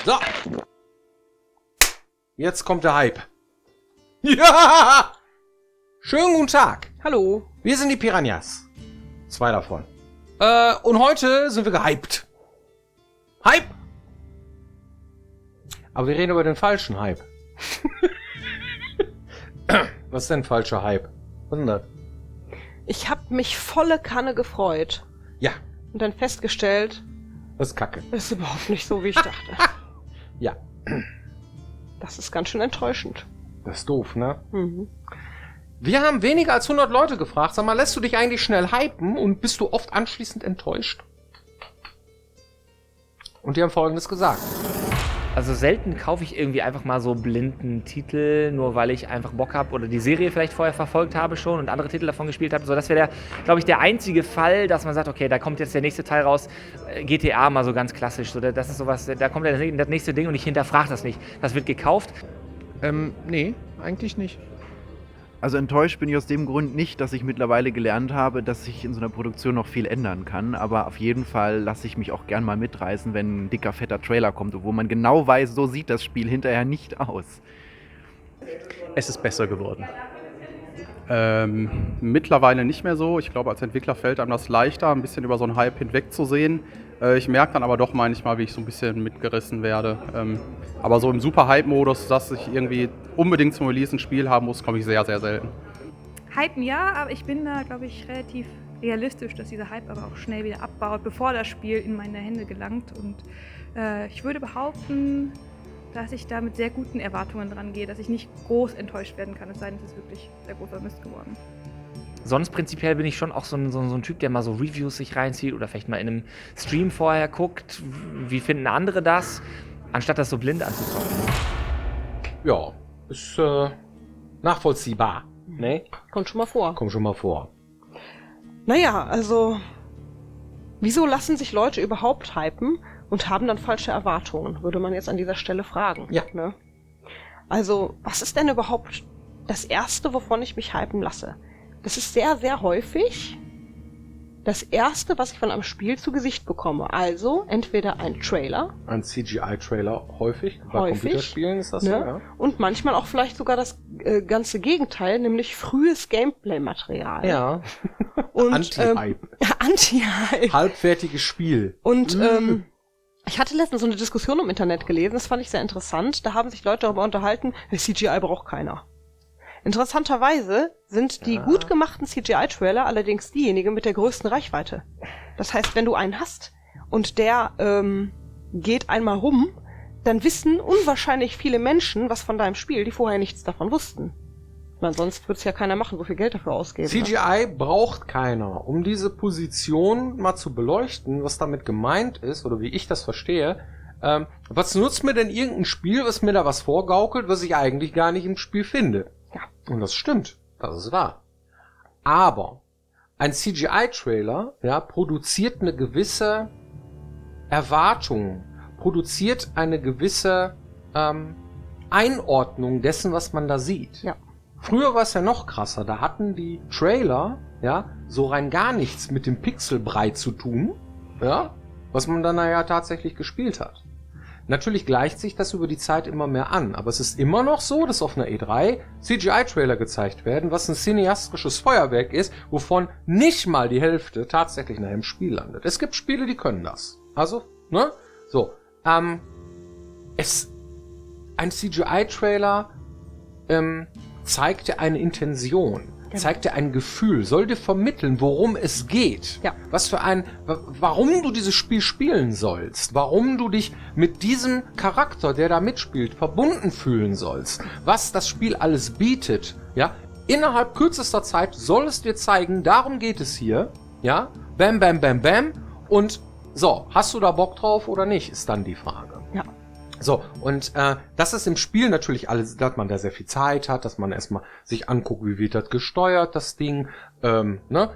So. Jetzt kommt der Hype. Ja! Schönen guten Tag. Hallo. Wir sind die Piranhas. 2 davon. Und heute sind wir gehypt. Hype! Aber wir reden über den falschen Hype. Was ist denn falscher Hype? Was ist denn das? Ich hab mich volle Kanne gefreut. Ja. Und dann festgestellt, Das ist Kacke. das ist überhaupt nicht so, wie ich dachte. Ja. Das ist ganz schön enttäuschend. Das ist doof, ne? Mhm. Wir haben weniger als 100 Leute gefragt. Sag mal, lässt du dich eigentlich schnell hypen und bist du oft anschließend enttäuscht? Und die haben Folgendes gesagt. Also selten kaufe ich irgendwie einfach mal so blinden Titel, nur weil ich einfach Bock habe oder die Serie vielleicht vorher verfolgt habe schon und andere Titel davon gespielt habe. So, das wäre, glaube ich, der einzige Fall, dass man sagt, okay, da kommt jetzt der nächste Teil raus, GTA mal so ganz klassisch. So, das ist sowas, da kommt das nächste Ding und ich hinterfrage das nicht. Das wird gekauft. Nee, eigentlich nicht. Also enttäuscht bin ich aus dem Grund nicht, dass ich mittlerweile gelernt habe, dass sich in so einer Produktion noch viel ändern kann. Aber auf jeden Fall lasse ich mich auch gern mal mitreißen, wenn ein dicker, fetter Trailer kommt, wo man genau weiß, so sieht das Spiel hinterher nicht aus. Es ist besser geworden. Mittlerweile nicht mehr so. Ich glaube, als Entwickler fällt einem das leichter, ein bisschen über so einen Hype hinwegzusehen. Ich merke dann aber doch manchmal, wie ich so ein bisschen mitgerissen werde. Aber so im Super-Hype-Modus, dass ich irgendwie unbedingt zum Release ein Spiel haben muss, komme ich sehr, sehr selten. Hypen ja, aber ich bin da, glaube ich, relativ realistisch, dass dieser Hype aber auch schnell wieder abbaut, bevor das Spiel in meine Hände gelangt. Und ich würde behaupten, dass ich da mit sehr guten Erwartungen dran gehe, dass ich nicht groß enttäuscht werden kann, es sei denn, es ist wirklich sehr großer Mist geworden. Sonst prinzipiell bin ich schon auch so ein Typ, der mal so Reviews sich reinzieht oder vielleicht mal in einem Stream vorher guckt, wie finden andere das, anstatt das so blind anzukaufen. Ja, ist nachvollziehbar. Ne? Kommt schon mal vor. Kommt schon mal vor. Naja, also, wieso lassen sich Leute überhaupt hypen und haben dann falsche Erwartungen, würde man jetzt an dieser Stelle fragen. Ja. Ne? Also, was ist denn überhaupt das Erste, wovon ich mich hypen lasse? Das ist sehr, sehr häufig das Erste, was ich von einem Spiel zu Gesicht bekomme. Also entweder ein Trailer. Ein CGI-Trailer häufig. Bei Computerspielen ist das ne? so, ja. Und manchmal auch vielleicht sogar das ganze Gegenteil, nämlich frühes Gameplay-Material. Ja. Und, Anti-Hype. Anti-Hype. Halbfertiges Spiel. Und ich hatte letztens so eine Diskussion im Internet gelesen, das fand ich sehr interessant. Da haben sich Leute darüber unterhalten, CGI braucht keiner. Interessanterweise sind die gut gemachten CGI-Trailer allerdings diejenigen mit der größten Reichweite. Das heißt, wenn du einen hast und der geht einmal rum, dann wissen unwahrscheinlich viele Menschen was von deinem Spiel, die vorher nichts davon wussten. Ich meine, sonst würde es ja keiner machen, so viel Geld dafür ausgeben. CGI braucht keiner. Um diese Position mal zu beleuchten, was damit gemeint ist, oder wie ich das verstehe, was nutzt mir denn irgendein Spiel, was mir da was vorgaukelt, was ich eigentlich gar nicht im Spiel finde? Ja. Und das stimmt. Das ist wahr. Aber ein CGI-Trailer, ja, produziert eine gewisse Erwartung, produziert eine gewisse Einordnung dessen, was man da sieht. Ja. Früher war es ja noch krasser. Da hatten die Trailer, ja, so rein gar nichts mit dem Pixelbrei zu tun, ja, was man dann ja tatsächlich gespielt hat. Natürlich gleicht sich das über die Zeit immer mehr an, aber es ist immer noch so, dass auf einer E3 CGI-Trailer gezeigt werden, was ein cineastisches Feuerwerk ist, wovon nicht mal die Hälfte tatsächlich nachher im Spiel landet. Es gibt Spiele, die können das. Also, ne? So, ein CGI-Trailer zeigt dir eine Intention, zeigt dir ein Gefühl, soll dir vermitteln, worum es geht. Ja. Warum du dieses Spiel spielen sollst, warum du dich mit diesem Charakter, der da mitspielt, verbunden fühlen sollst, was das Spiel alles bietet, ja. Innerhalb kürzester Zeit soll es dir zeigen, darum geht es hier, ja. Bam, bam, bam, bam. Und so, hast du da Bock drauf oder nicht, ist dann die Frage. Ja. So, und das ist im Spiel natürlich alles, dass man da sehr viel Zeit hat, dass man erstmal sich anguckt, wie wird das gesteuert, das Ding, ne?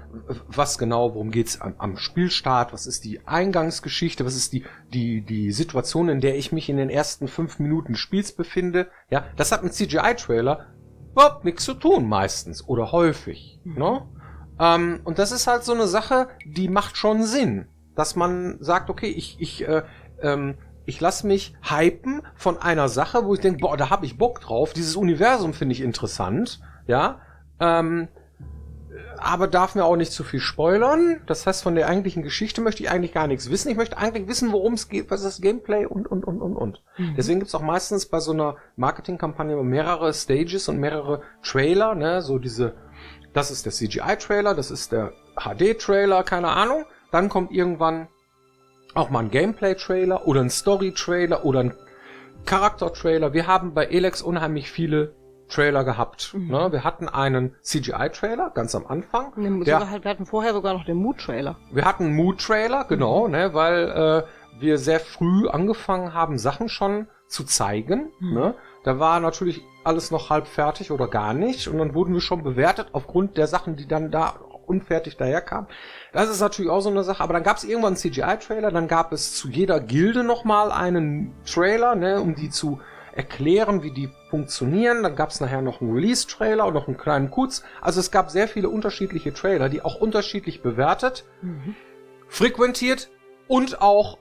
Was genau, worum geht's am Spielstart, was ist die Eingangsgeschichte, was ist die Situation, in der ich mich in den ersten 5 Minuten des Spiels befinde, ja, das hat mit CGI-Trailer überhaupt nichts zu tun, meistens, oder häufig, ne? Und das ist halt so eine Sache, die macht schon Sinn, dass man sagt, okay, ich lasse mich hypen von einer Sache, wo ich denke, boah, da habe ich Bock drauf. Dieses Universum finde ich interessant, ja. Aber darf mir auch nicht zu viel spoilern. Das heißt, von der eigentlichen Geschichte möchte ich eigentlich gar nichts wissen. Ich möchte eigentlich wissen, worum es geht, was ist das Gameplay und. Deswegen gibt's auch meistens bei so einer Marketingkampagne mehrere Stages und mehrere Trailer, ne, so das ist der CGI-Trailer, das ist der HD-Trailer, keine Ahnung. Dann kommt irgendwann auch mal ein Gameplay-Trailer oder ein Story-Trailer oder ein Charakter-Trailer. Wir haben bei Elex unheimlich viele Trailer gehabt. Ne? Wir hatten einen CGI-Trailer ganz am Anfang. Wir hatten vorher sogar noch den Mood-Trailer. Wir hatten einen Mood-Trailer, genau, ne, weil wir sehr früh angefangen haben, Sachen schon zu zeigen. Ne? Da war natürlich alles noch halb fertig oder gar nicht. Und dann wurden wir schon bewertet aufgrund der Sachen, die dann da unfertig daherkamen. Das ist natürlich auch so eine Sache. Aber dann gab es irgendwann einen CGI-Trailer. Dann gab es zu jeder Gilde nochmal einen Trailer, ne, um die zu erklären, wie die funktionieren. Dann gab es nachher noch einen Release-Trailer und noch einen kleinen Kurz. Also es gab sehr viele unterschiedliche Trailer, die auch unterschiedlich bewertet, frequentiert und auch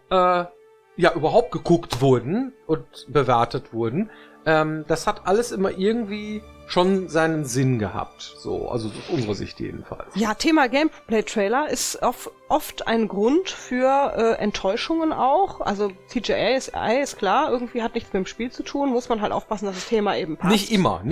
überhaupt geguckt wurden und bewertet wurden. Das hat alles immer irgendwie schon seinen Sinn gehabt. So, also aus unserer Sicht jedenfalls. Ja, Thema Gameplay-Trailer ist oft ein Grund für Enttäuschungen auch. Also CGI ist klar, irgendwie hat nichts mit dem Spiel zu tun, muss man halt aufpassen, dass das Thema eben passt. Nicht immer.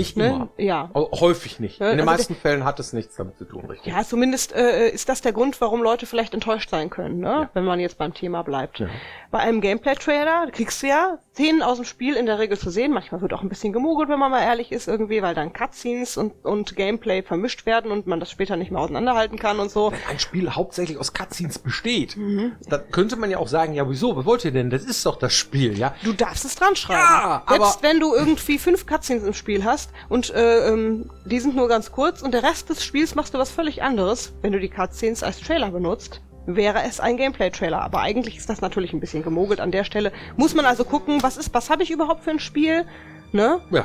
Ja. Häufig nicht. Ne? In den Also meisten Fällen hat es nichts damit zu tun, richtig? Ja, zumindest ist das der Grund, warum Leute vielleicht enttäuscht sein können, ne? Ja. Wenn man jetzt beim Thema bleibt. Ja. Bei einem Gameplay-Trailer kriegst du ja Szenen aus dem Spiel in der Regel zu sehen. Manchmal wird auch ein bisschen gemogelt, wenn man mal ehrlich ist irgendwie, weil dann Cutscenes und Gameplay vermischt werden und man das später nicht mehr auseinanderhalten kann und so. Wenn ein Spiel hauptsächlich aus Cutscenes besteht, dann könnte man ja auch sagen, ja wieso, was wollt ihr denn? Das ist doch das Spiel, ja? Du darfst es dran schreiben. Ja, aber selbst wenn du irgendwie 5 Cutscenes im Spiel hast und die sind nur ganz kurz und der Rest des Spiels machst du was völlig anderes, wenn du die Cutscenes als Trailer benutzt, wäre es ein Gameplay-Trailer. Aber eigentlich ist das natürlich ein bisschen gemogelt an der Stelle. Muss man also gucken, was habe ich überhaupt für ein Spiel, ne? Ja.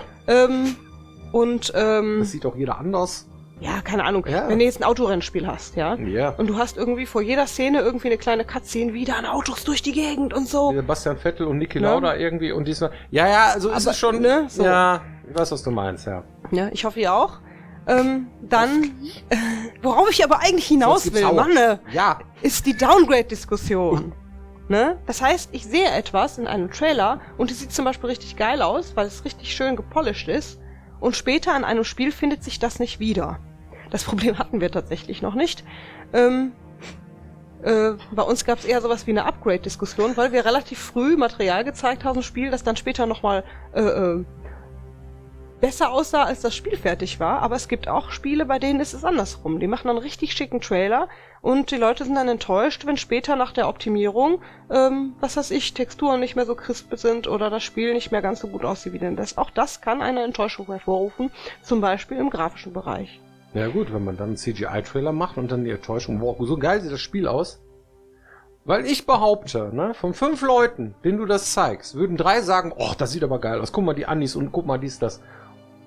Das sieht auch jeder anders. Ja, keine Ahnung. Ja. Wenn du jetzt ein Autorennspiel hast, ja? Ja. Und du hast irgendwie vor jeder Szene irgendwie eine kleine Cutscene, wie dann Autos durch die Gegend und so. Sebastian Vettel und Niki Ne? Lauda irgendwie und diesmal. Ja, also ist Aber, es schon. ne, so. Ja, ich weiß, was du meinst, ja. Ja, ich hoffe ihr auch. Worauf ich aber eigentlich hinaus Sonst will, gibt's Aue. Mann, Ja. ist die Downgrade-Diskussion. Ne? Das heißt, ich sehe etwas in einem Trailer und es sieht zum Beispiel richtig geil aus, weil es richtig schön gepolished ist und später in einem Spiel findet sich das nicht wieder. Das Problem hatten wir tatsächlich noch nicht. Bei uns gab es eher sowas wie eine Upgrade-Diskussion, weil wir relativ früh Material gezeigt haben im Spiel, das dann später nochmal besser aussah, als das Spiel fertig war. Aber es gibt auch Spiele, bei denen ist es andersrum. Die machen einen richtig schicken Trailer und die Leute sind dann enttäuscht, wenn später nach der Optimierung, Texturen nicht mehr so crisp sind oder das Spiel nicht mehr ganz so gut aussieht wie denn das. Auch das kann eine Enttäuschung hervorrufen, zum Beispiel im grafischen Bereich. Ja gut, wenn man dann einen CGI-Trailer macht und dann die Enttäuschung, wow, so geil sieht das Spiel aus. Weil ich behaupte, ne, von 5 Leuten, denen du das zeigst, würden 3 sagen, oh, das sieht aber geil aus, guck mal die Anis und guck mal dies, das.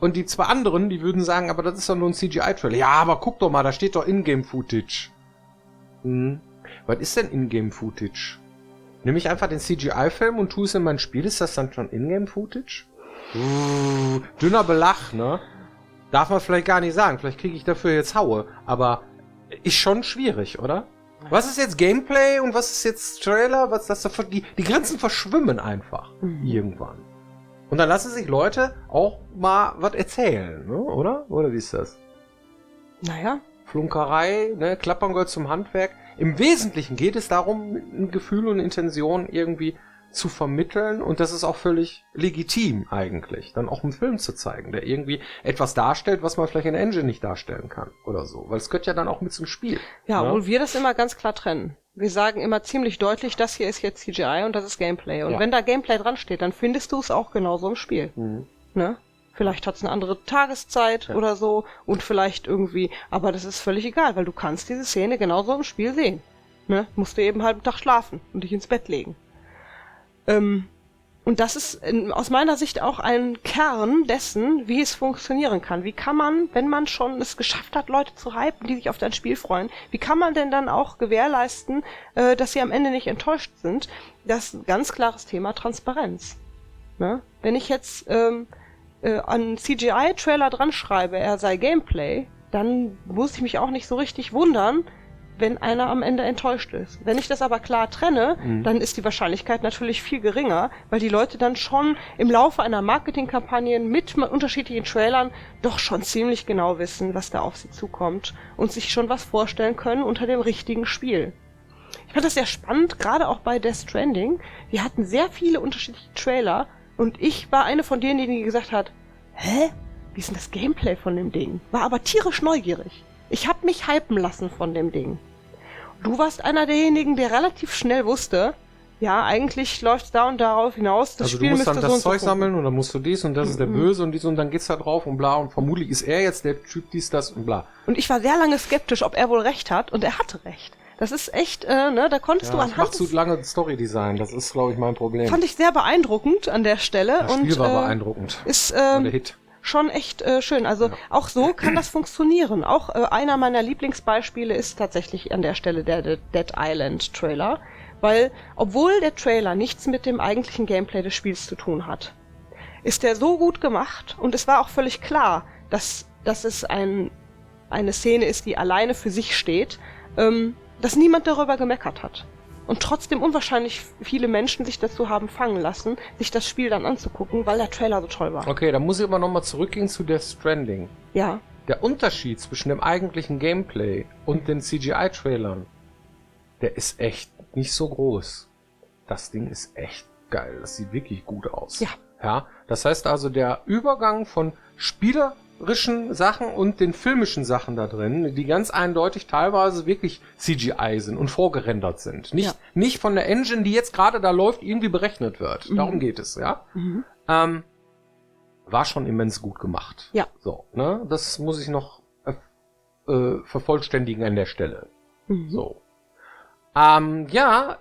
Und die 2 anderen, die würden sagen, aber das ist doch nur ein CGI-Trailer. Ja, aber guck doch mal, da steht doch Ingame-Footage. Was ist denn Ingame-Footage? Nimm ich einfach den CGI-Film und tue es in mein Spiel, ist das dann schon Ingame-Footage? Dünner Belach, ne? Darf man vielleicht gar nicht sagen. Vielleicht kriege ich dafür jetzt Haue. Aber ist schon schwierig, oder? Was ist jetzt Gameplay und was ist jetzt Trailer? Was das da die Grenzen verschwimmen einfach. Irgendwann. Und dann lassen sich Leute auch mal was erzählen, ne? Oder? Oder wie ist das? Naja. Flunkerei, ne? Klappern gehört zum Handwerk. Im Wesentlichen geht es darum, ein Gefühl und Intention irgendwie zu vermitteln und das ist auch völlig legitim eigentlich, dann auch einen Film zu zeigen, der irgendwie etwas darstellt, was man vielleicht in der Engine nicht darstellen kann oder so, weil es gehört ja dann auch mit zum Spiel. Ja, ne? obwohl wir das immer ganz klar trennen. Wir sagen immer ziemlich deutlich, das hier ist jetzt CGI und das ist Gameplay. Und Ja. wenn da Gameplay dran steht, dann findest du es auch genauso im Spiel. Ne? Vielleicht hat es eine andere Tageszeit oder so und vielleicht irgendwie, aber das ist völlig egal, weil du kannst diese Szene genauso im Spiel sehen. Ne? Musst du eben halt einen Tag schlafen und dich ins Bett legen. Und das ist aus meiner Sicht auch ein Kern dessen, wie es funktionieren kann. Wie kann man, wenn man schon es geschafft hat, Leute zu hypen, die sich auf dein Spiel freuen, wie kann man denn dann auch gewährleisten, dass sie am Ende nicht enttäuscht sind? Das ist ein ganz klares Thema Transparenz. Ne? Wenn ich jetzt an CGI-Trailer dran schreibe, er sei Gameplay, dann muss ich mich auch nicht so richtig wundern, wenn einer am Ende enttäuscht ist. Wenn ich das aber klar trenne, dann ist die Wahrscheinlichkeit natürlich viel geringer, weil die Leute dann schon im Laufe einer Marketingkampagne mit unterschiedlichen Trailern doch schon ziemlich genau wissen, was da auf sie zukommt und sich schon was vorstellen können unter dem richtigen Spiel. Ich fand das sehr spannend, gerade auch bei Death Stranding. Wir hatten sehr viele unterschiedliche Trailer und ich war eine von denen, die gesagt hat, hä? Wie ist denn das Gameplay von dem Ding? War aber tierisch neugierig. Ich hab mich hypen lassen von dem Ding. Du warst einer derjenigen, der relativ schnell wusste, ja, eigentlich läuft's da und darauf hinaus, das Also Spiel du musst müsste dann so das und Zeug so sammeln und dann musst du dies und das ist der Böse und dies und dann geht's da drauf und bla und vermutlich ist er jetzt der Typ dies, das und bla. Und ich war sehr lange skeptisch, ob er wohl recht hat und er hatte recht. Das ist echt, ne, da konntest du Ich anhand mach zu lange Story-Design, das ist, glaube ich, mein Problem. fand ich sehr beeindruckend an der Stelle. Das Spiel und war beeindruckend. ist War der Hit. schon echt schön. Also auch so kann das funktionieren. Auch einer meiner Lieblingsbeispiele ist tatsächlich an der Stelle der Dead Island Trailer, weil obwohl der Trailer nichts mit dem eigentlichen Gameplay des Spiels zu tun hat, ist der so gut gemacht und es war auch völlig klar, dass es eine Szene ist, die alleine für sich steht, dass niemand darüber gemeckert hat. Und trotzdem unwahrscheinlich viele Menschen sich dazu haben fangen lassen, sich das Spiel dann anzugucken, weil der Trailer so toll war. Okay, dann muss ich aber nochmal zurückgehen zu Death Stranding. Ja. Der Unterschied zwischen dem eigentlichen Gameplay und den CGI-Trailern, der ist echt nicht so groß. Das Ding ist echt geil. Das sieht wirklich gut aus. Ja. Ja, das heißt also, der Übergang von spielerischen Sachen und den filmischen Sachen da drin, die ganz eindeutig teilweise wirklich CGI sind und vorgerendert sind. Nicht von der Engine, die jetzt gerade da läuft, irgendwie berechnet wird. Darum geht es, ja. War schon immens gut gemacht. Ja. So, ne? Das muss ich noch vervollständigen an der Stelle. So. Ja,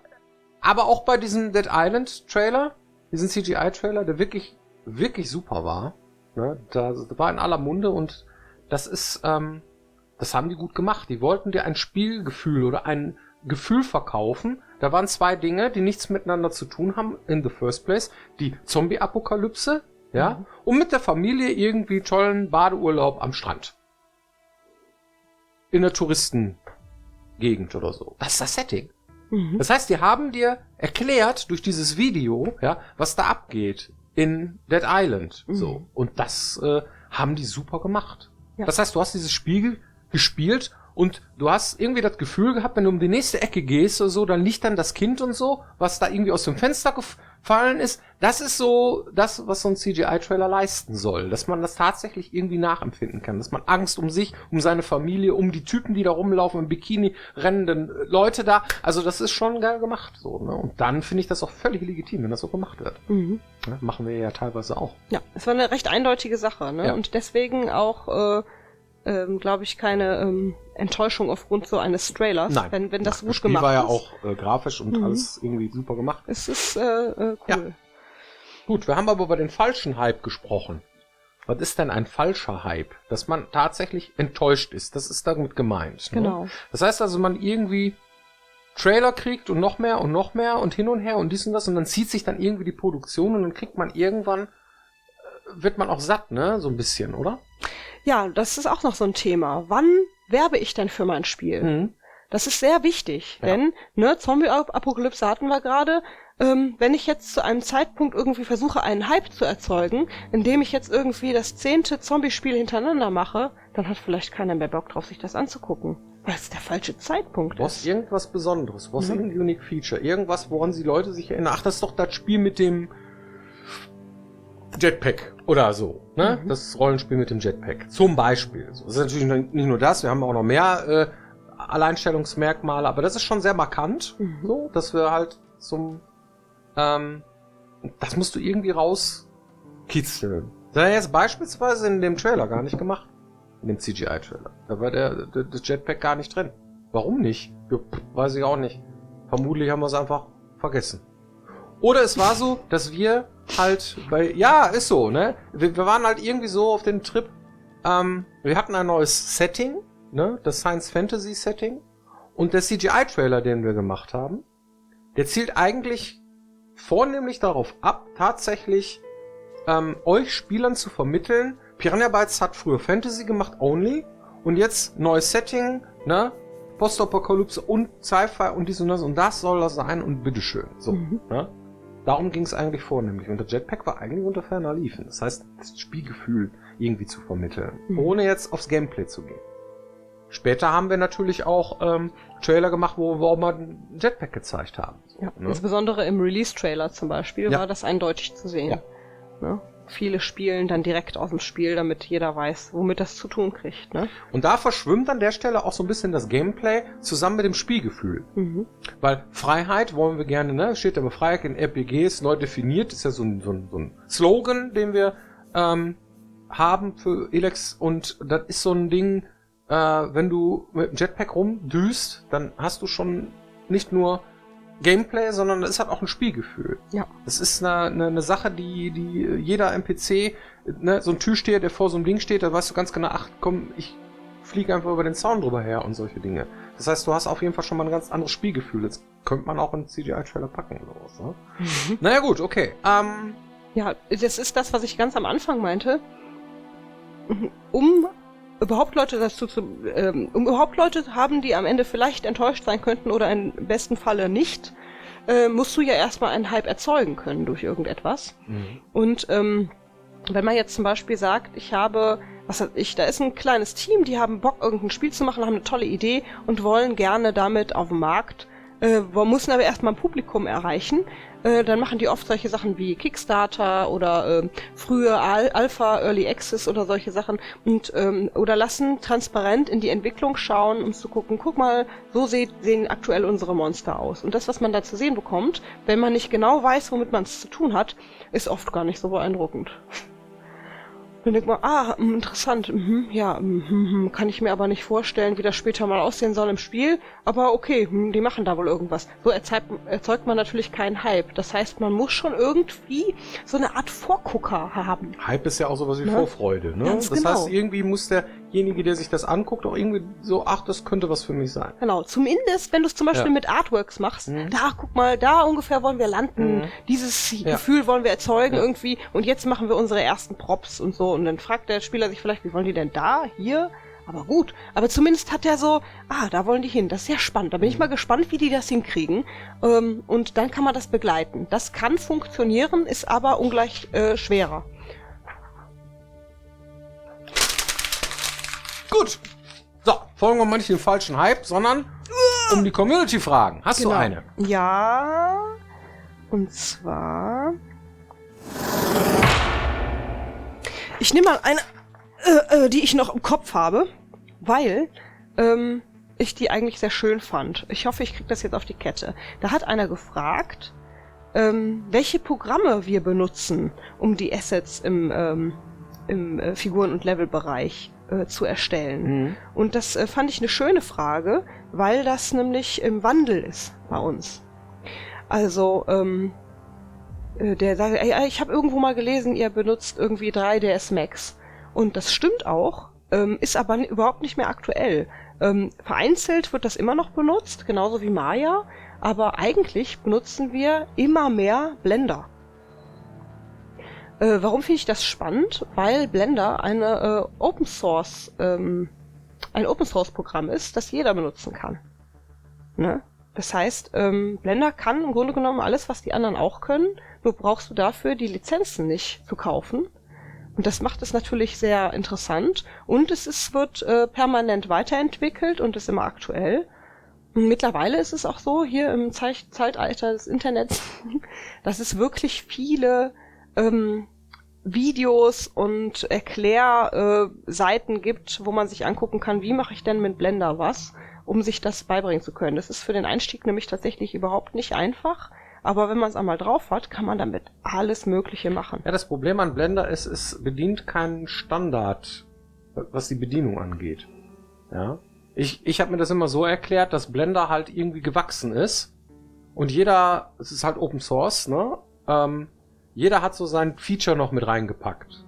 aber auch bei diesem Dead Island Trailer, diesen CGI-Trailer, der wirklich, wirklich super war. Ne? Da war in aller Munde und das ist, das haben die gut gemacht. Die wollten dir ein Spielgefühl oder ein Gefühl verkaufen. Da waren zwei Dinge, die nichts miteinander zu tun haben in the first place. Die Zombie-Apokalypse, ja, und mit der Familie irgendwie tollen Badeurlaub am Strand. In der Touristengegend oder so. Das ist das Setting. Das heißt, die haben dir erklärt durch dieses Video, ja, was da abgeht in Dead Island. So. Und das haben die super gemacht. Ja. Das heißt, du hast dieses Spiel gespielt und du hast irgendwie das Gefühl gehabt, wenn du um die nächste Ecke gehst oder so, dann liegt dann das Kind und so, was da irgendwie aus dem Fenster gefallen ist. Das ist so das, was so ein CGI-Trailer leisten soll. Dass man das tatsächlich irgendwie nachempfinden kann. Dass man Angst um sich, um seine Familie, um die Typen, die da rumlaufen, im Bikini rennenden Leute da. Also das ist schon geil gemacht. So, ne? Und dann finde ich das auch völlig legitim, wenn das so gemacht wird. Ja, machen wir ja teilweise auch. Ja, es war eine recht eindeutige Sache, ne? Ja. Und deswegen auch, glaube ich, keine Enttäuschung aufgrund so eines Trailers, Nein. wenn das Das gut Spiel gemacht war ja ist. auch grafisch und alles irgendwie super gemacht. Es ist cool. Ja. Gut, wir haben aber über den falschen Hype gesprochen. Was ist denn ein falscher Hype? Dass man tatsächlich enttäuscht ist. Das ist damit gemeint. Ne? Genau. Das heißt also, man irgendwie Trailer kriegt und noch mehr und hin und her und dies und das und dann zieht sich dann irgendwie die Produktion und dann kriegt man irgendwann, wird man auch satt, ne? So ein bisschen, oder? Ja, das ist auch noch so ein Thema. Wann werbe ich denn für mein Spiel? Das ist sehr wichtig, denn Zombie-Apokalypse hatten wir gerade. Wenn ich jetzt zu einem Zeitpunkt irgendwie versuche, einen Hype zu erzeugen, indem ich jetzt irgendwie das 10. Zombie-Spiel hintereinander mache, dann hat vielleicht keiner mehr Bock drauf, sich das anzugucken. Weil es der falsche Zeitpunkt Was ist. irgendwas Besonderes, was irgendein Unique Feature, irgendwas, woran die Leute sich erinnern. Ach, das ist doch das Spiel mit dem Jetpack oder so, ne? Das Rollenspiel mit dem Jetpack. Zum Beispiel. So, das ist natürlich nicht nur das, wir haben auch noch mehr Alleinstellungsmerkmale, aber das ist schon sehr markant, so, dass wir halt das musst du irgendwie rauskitzeln. Das hat er jetzt beispielsweise in dem Trailer gar nicht gemacht. In dem CGI-Trailer. Da war das Jetpack gar nicht drin. Warum nicht? Ja, weiß ich auch nicht. Vermutlich haben wir es einfach vergessen. Oder es war so, dass wir halt ja, ist so, ne? Wir waren halt irgendwie so auf den Trip, wir hatten ein neues Setting, ne? Das Science-Fantasy-Setting. Und der CGI-Trailer, den wir gemacht haben, der zielt eigentlich vornehmlich darauf ab, tatsächlich euch Spielern zu vermitteln. Piranha Bytes hat früher Fantasy gemacht, only. Und jetzt neues Setting, ne? Postapokalypse und Sci-Fi und dies und das. Und das soll das sein und bitteschön. So, ne? Darum ging es eigentlich vornehmlich. Und der Jetpack war eigentlich unter ferner Liefen. Das heißt, das Spielgefühl irgendwie zu vermitteln. Ohne jetzt aufs Gameplay zu gehen. Später haben wir natürlich auch Trailer gemacht, wo wir auch mal einen Jetpack gezeigt haben. So, Ja, ne? insbesondere im Release-Trailer zum Beispiel Ja. war das eindeutig zu sehen. Ja. Ne? Viele spielen dann direkt aus dem Spiel, damit jeder weiß, womit das zu tun kriegt. Ne? Und da verschwimmt an der Stelle auch so ein bisschen das Gameplay zusammen mit dem Spielgefühl. Weil Freiheit wollen wir gerne, ne? Steht aber Freiheit in RPGs neu definiert, ist ja so ein Slogan, den wir haben für Elex. Und das ist so ein Ding, wenn du mit dem Jetpack rumdüst, dann hast du schon nicht nur Gameplay, sondern es hat auch ein Spielgefühl. Ja. Das ist eine Sache, die jeder NPC, ne, so ein Türsteher, der vor so einem Ding steht, da weißt du ganz genau, ach komm, ich fliege einfach über den Zaun drüber her und solche Dinge. Das heißt, du hast auf jeden Fall schon mal ein ganz anderes Spielgefühl. Das könnte man auch in CGI-Trailer packen oder was, ne? Naja gut, okay. Ja, das ist das, was ich ganz am Anfang meinte. Um überhaupt Leute haben, die am Ende vielleicht enttäuscht sein könnten oder im besten Falle nicht, musst du ja erstmal einen Hype erzeugen können durch irgendetwas. Und wenn man jetzt zum Beispiel sagt, da ist ein kleines Team, die haben Bock, irgendein Spiel zu machen, haben eine tolle Idee und wollen gerne damit auf dem Markt, müssen aber erstmal ein Publikum erreichen, dann machen die oft solche Sachen wie Kickstarter oder frühe Alpha, Early Access oder solche Sachen und oder lassen transparent in die Entwicklung schauen, um zu gucken, guck mal, so sehen aktuell unsere Monster aus. Und das, was man da zu sehen bekommt, wenn man nicht genau weiß, womit man es zu tun hat, ist oft gar nicht so beeindruckend. Dann denkt man, interessant, kann ich mir aber nicht vorstellen, wie das später mal aussehen soll im Spiel, aber okay, die machen da wohl irgendwas. So erzeugt man natürlich keinen Hype. Das heißt, man muss schon irgendwie so eine Art Vorgucker haben. Hype ist ja auch sowas wie Ne? Vorfreude, ne? Ganz Das genau. heißt, irgendwie muss derjenige, der sich das anguckt, auch irgendwie so, ach, das könnte was für mich sein. Genau, zumindest wenn du es zum Beispiel Ja. mit Artworks machst, guck mal, da ungefähr wollen wir landen, dieses Gefühl wollen wir erzeugen irgendwie und jetzt machen wir unsere ersten Props und so und dann fragt der Spieler sich vielleicht, wie wollen die denn da, hier? Aber gut, aber zumindest hat er so, da wollen die hin, das ist ja spannend, da bin ich mal gespannt, wie die das hinkriegen und dann kann man das begleiten. Das kann funktionieren, ist aber ungleich schwerer. Gut. So, folgen wir mal nicht dem falschen Hype, sondern um die Community-Fragen. Hast du eine? Ja, und zwar... Ich nehme mal eine, die ich noch im Kopf habe, weil ich die eigentlich sehr schön fand. Ich hoffe, ich kriege das jetzt auf die Kette. Da hat einer gefragt, welche Programme wir benutzen, um die Assets im Figuren- und Levelbereich zu erstellen. Und das fand ich eine schöne Frage, weil das nämlich im Wandel ist bei uns. Also, der sagt, ey, ich habe irgendwo mal gelesen, ihr benutzt irgendwie 3ds Max. Und das stimmt auch, ist aber überhaupt nicht mehr aktuell. Vereinzelt wird das immer noch benutzt, genauso wie Maya, aber eigentlich benutzen wir immer mehr Blender. Warum finde ich das spannend? Weil Blender ein Open Source Programm ist, das jeder benutzen kann. Ne? Das heißt, Blender kann im Grunde genommen alles, was die anderen auch können, nur brauchst du dafür die Lizenzen nicht zu kaufen. Und das macht es natürlich sehr interessant und es wird permanent weiterentwickelt und ist immer aktuell. Und mittlerweile ist es auch so, hier im Zeitalter des Internets, dass es wirklich viele Videos und Erklärseiten gibt, wo man sich angucken kann, wie mache ich denn mit Blender was, um sich das beibringen zu können. Das ist für den Einstieg nämlich tatsächlich überhaupt nicht einfach, aber wenn man es einmal drauf hat, kann man damit alles Mögliche machen. Ja, das Problem an Blender ist, es bedient keinen Standard, was die Bedienung angeht. Ja. Ich habe mir das immer so erklärt, dass Blender halt irgendwie gewachsen ist und es ist halt Open Source, ne? jeder hat so sein Feature noch mit reingepackt.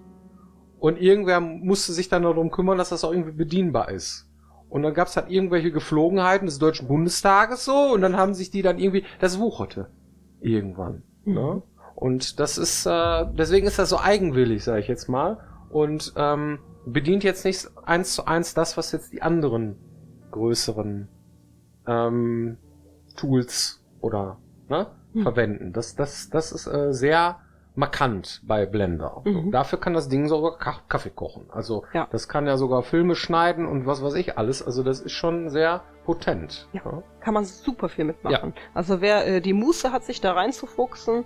Und irgendwer musste sich dann darum kümmern, dass das auch irgendwie bedienbar ist. Und dann gab's halt irgendwelche Geflogenheiten des Deutschen Bundestages so, und dann haben sich die dann irgendwie, das wucherte. Irgendwann. Ne? Und das ist, deswegen ist das so eigenwillig, sage ich jetzt mal. Und bedient jetzt nicht 1:1 das, was jetzt die anderen größeren Tools oder verwenden. Das ist sehr markant bei Blender. So, dafür kann das Ding sogar Kaffee kochen. Also das kann ja sogar Filme schneiden und was weiß ich alles. Also das ist schon sehr potent. Ja. Kann man super viel mitmachen. Ja. Also wer die Muße hat, sich da reinzufuchsen,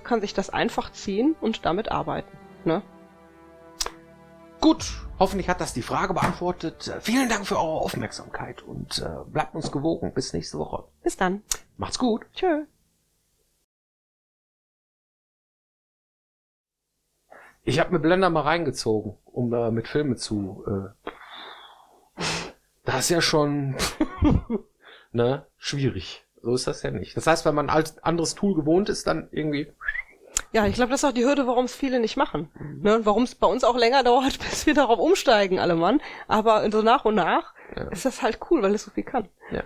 kann sich das einfach ziehen und damit arbeiten. Ne? Gut, hoffentlich hat das die Frage beantwortet. Vielen Dank für eure Aufmerksamkeit und bleibt uns gewogen. Bis nächste Woche. Bis dann. Macht's gut. Tschö. Ich habe mir Blender mal reingezogen, um mit Filme zu... das ist ja schon schwierig. So ist das ja nicht. Das heißt, wenn man ein anderes Tool gewohnt ist, dann irgendwie... Ja, ich glaube, das ist auch die Hürde, warum es viele nicht machen. Ne? Warum es bei uns auch länger dauert, bis wir darauf umsteigen, alle Mann. Aber so nach und nach ist das halt cool, weil es so viel kann. Ja.